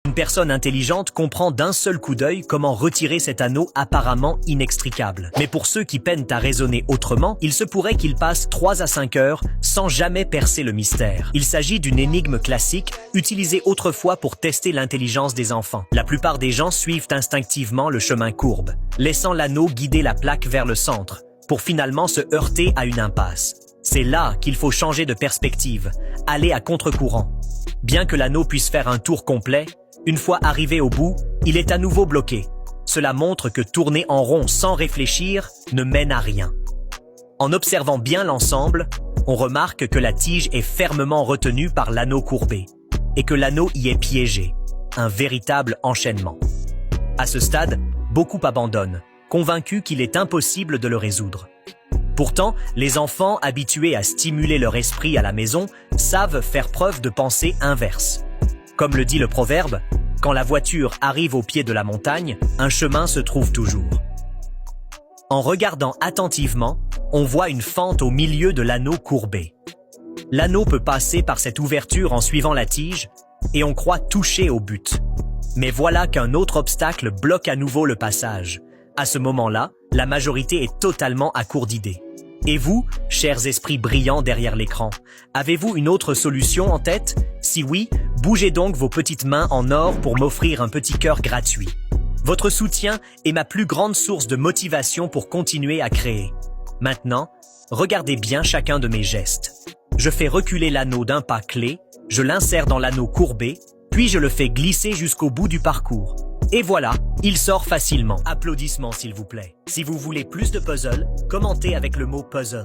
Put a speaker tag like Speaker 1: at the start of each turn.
Speaker 1: Une personne intelligente comprend d'un seul coup d'œil comment retirer cet anneau apparemment inextricable. Mais pour ceux qui peinent à raisonner autrement, il se pourrait qu'ils passent 3 à 5 heures sans jamais percer le mystère. Il s'agit d'une énigme classique utilisée autrefois pour tester l'intelligence des enfants. La plupart des gens suivent instinctivement le chemin courbe, laissant l'anneau guider la plaque vers le centre, pour finalement se heurter à une impasse. C'est là qu'il faut changer de perspective, aller à contre-courant. Bien que l'anneau puisse faire un tour complet, une fois arrivé au bout, il est à nouveau bloqué. Cela montre que tourner en rond sans réfléchir ne mène à rien. En observant bien l'ensemble, on remarque que la tige est fermement retenue par l'anneau courbé et que l'anneau y est piégé, un véritable enchaînement. À ce stade, beaucoup abandonnent, convaincus qu'il est impossible de le résoudre. Pourtant, les enfants habitués à stimuler leur esprit à la maison savent faire preuve de pensée inverse. Comme le dit le proverbe, quand la voiture arrive au pied de la montagne, un chemin se trouve toujours. En regardant attentivement, on voit une fente au milieu de l'anneau courbé. L'anneau peut passer par cette ouverture en suivant la tige, et on croit toucher au but. Mais voilà qu'un autre obstacle bloque à nouveau le passage. À ce moment-là, la majorité est totalement à court d'idées. Et vous, chers esprits brillants derrière l'écran, avez-vous une autre solution en tête? Si oui, bougez donc vos petites mains en or pour m'offrir un petit cœur gratuit. Votre soutien est ma plus grande source de motivation pour continuer à créer. Maintenant, regardez bien chacun de mes gestes. Je fais reculer l'anneau d'un pas clé, je l'insère dans l'anneau courbé, puis je le fais glisser jusqu'au bout du parcours. Et voilà, il sort facilement. Applaudissements s'il vous plaît. Si vous voulez plus de puzzles, commentez avec le mot puzzle.